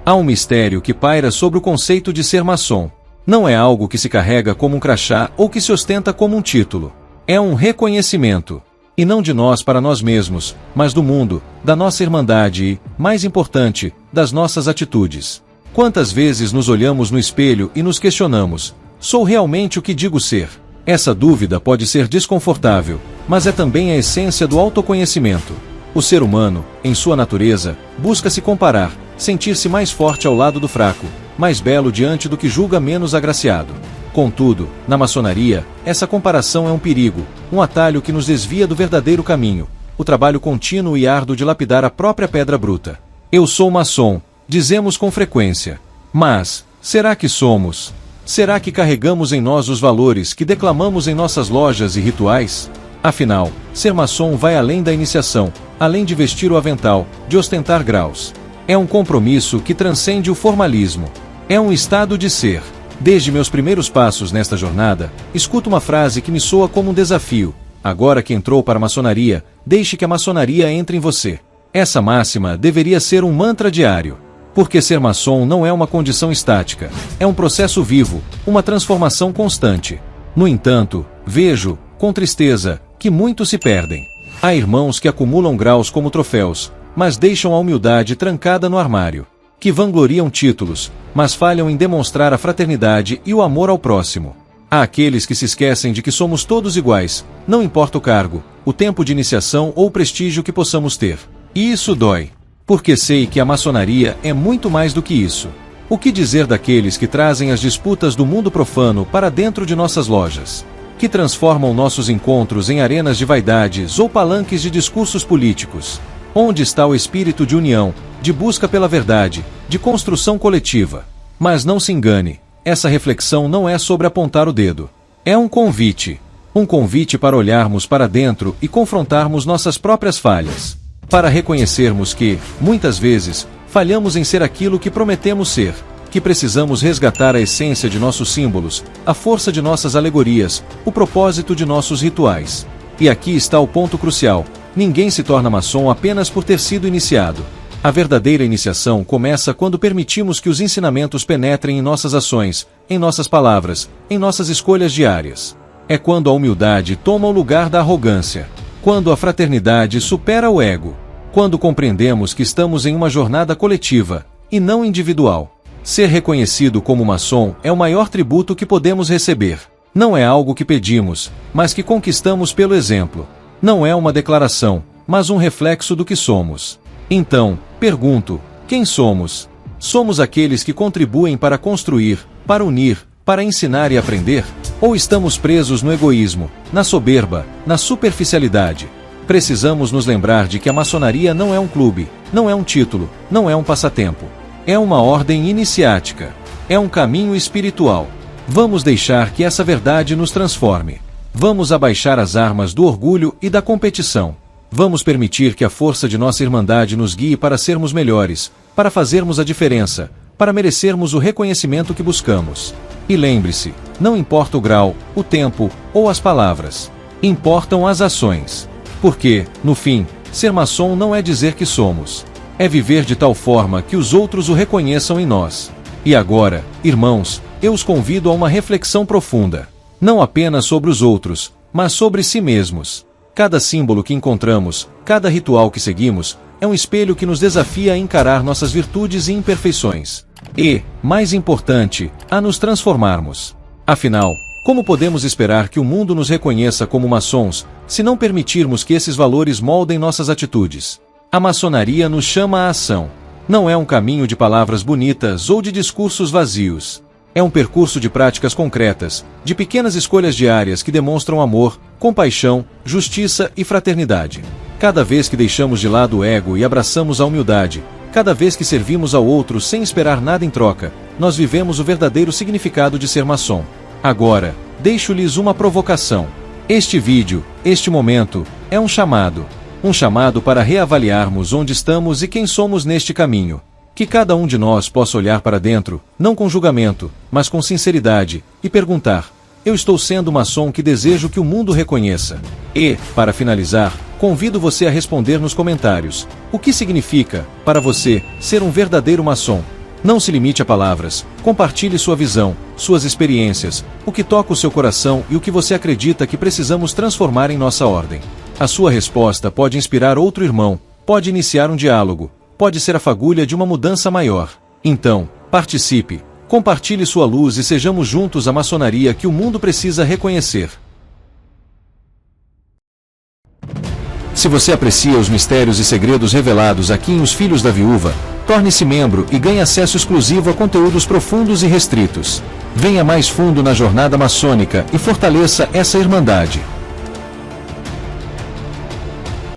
Há um mistério que paira sobre o conceito de ser maçom. Não é algo que se carrega como um crachá ou que se ostenta como um título. É um reconhecimento. E não de nós para nós mesmos, mas do mundo, da nossa irmandade e, mais importante, das nossas atitudes. Quantas vezes nos olhamos no espelho e nos questionamos: sou realmente o que digo ser? Essa dúvida pode ser desconfortável, mas é também a essência do autoconhecimento. O ser humano, em sua natureza, busca se comparar, sentir-se mais forte ao lado do fraco, mais belo diante do que julga menos agraciado. Contudo, na maçonaria, essa comparação é um perigo, um atalho que nos desvia do verdadeiro caminho, o trabalho contínuo e árduo de lapidar a própria pedra bruta. Eu sou maçom, dizemos com frequência. Mas, será que somos? Será que carregamos em nós os valores que declamamos em nossas lojas e rituais? Afinal, ser maçom vai além da iniciação, além de vestir o avental, de ostentar graus. É um compromisso que transcende o formalismo. É um estado de ser. Desde meus primeiros passos nesta jornada, escuto uma frase que me soa como um desafio. Agora que entrou para a maçonaria, deixe que a maçonaria entre em você. Essa máxima deveria ser um mantra diário. Porque ser maçom não é uma condição estática. É um processo vivo, uma transformação constante. No entanto, vejo, com tristeza, que muitos se perdem. Há irmãos que acumulam graus como troféus, mas deixam a humildade trancada no armário. Que vangloriam títulos, mas falham em demonstrar a fraternidade e o amor ao próximo. Há aqueles que se esquecem de que somos todos iguais, não importa o cargo, o tempo de iniciação ou o prestígio que possamos ter. E isso dói. Porque sei que a maçonaria é muito mais do que isso. O que dizer daqueles que trazem as disputas do mundo profano para dentro de nossas lojas? Que transformam nossos encontros em arenas de vaidades ou palanques de discursos políticos? Onde está o espírito de união, de busca pela verdade, de construção coletiva? Mas não se engane, essa reflexão não é sobre apontar o dedo. É um convite. Um convite para olharmos para dentro e confrontarmos nossas próprias falhas. Para reconhecermos que, muitas vezes, falhamos em ser aquilo que prometemos ser, que precisamos resgatar a essência de nossos símbolos, a força de nossas alegorias, o propósito de nossos rituais. E aqui está o ponto crucial: ninguém se torna maçom apenas por ter sido iniciado. A verdadeira iniciação começa quando permitimos que os ensinamentos penetrem em nossas ações, em nossas palavras, em nossas escolhas diárias. É quando a humildade toma o lugar da arrogância. Quando a fraternidade supera o ego. Quando compreendemos que estamos em uma jornada coletiva, e não individual. Ser reconhecido como maçom é o maior tributo que podemos receber. Não é algo que pedimos, mas que conquistamos pelo exemplo. Não é uma declaração, mas um reflexo do que somos. Então, pergunto, quem somos? Somos aqueles que contribuem para construir, para unir, para ensinar e aprender? Ou estamos presos no egoísmo, na soberba, na superficialidade? Precisamos nos lembrar de que a maçonaria não é um clube, não é um título, não é um passatempo. É uma ordem iniciática. É um caminho espiritual. Vamos deixar que essa verdade nos transforme. Vamos abaixar as armas do orgulho e da competição. Vamos permitir que a força de nossa irmandade nos guie para sermos melhores, para fazermos a diferença, para merecermos o reconhecimento que buscamos. E lembre-se, não importa o grau, o tempo ou as palavras. Importam as ações. Porque, no fim, ser maçom não é dizer que somos. É viver de tal forma que os outros o reconheçam em nós. E agora, irmãos, eu os convido a uma reflexão profunda. Não apenas sobre os outros, mas sobre si mesmos. Cada símbolo que encontramos, cada ritual que seguimos, é um espelho que nos desafia a encarar nossas virtudes e imperfeições. E, mais importante, a nos transformarmos. Afinal, como podemos esperar que o mundo nos reconheça como maçons, se não permitirmos que esses valores moldem nossas atitudes? A maçonaria nos chama à ação. Não é um caminho de palavras bonitas ou de discursos vazios. É um percurso de práticas concretas, de pequenas escolhas diárias que demonstram amor, compaixão, justiça e fraternidade. Cada vez que deixamos de lado o ego e abraçamos a humildade, cada vez que servimos ao outro sem esperar nada em troca, nós vivemos o verdadeiro significado de ser maçom. Agora, deixo-lhes uma provocação. Este vídeo, este momento, é um chamado. Um chamado para reavaliarmos onde estamos e quem somos neste caminho. Que cada um de nós possa olhar para dentro, não com julgamento, mas com sinceridade, e perguntar: eu estou sendo o maçom que desejo que o mundo reconheça? E, para finalizar, convido você a responder nos comentários: o que significa, para você, ser um verdadeiro maçom? Não se limite a palavras, compartilhe sua visão, suas experiências, o que toca o seu coração e o que você acredita que precisamos transformar em nossa ordem. A sua resposta pode inspirar outro irmão, pode iniciar um diálogo, pode ser a fagulha de uma mudança maior. Então, participe, compartilhe sua luz e sejamos juntos a maçonaria que o mundo precisa reconhecer. Se você aprecia os mistérios e segredos revelados aqui em Os Filhos da Viúva, torne-se membro e ganhe acesso exclusivo a conteúdos profundos e restritos. Venha mais fundo na jornada maçônica e fortaleça essa irmandade.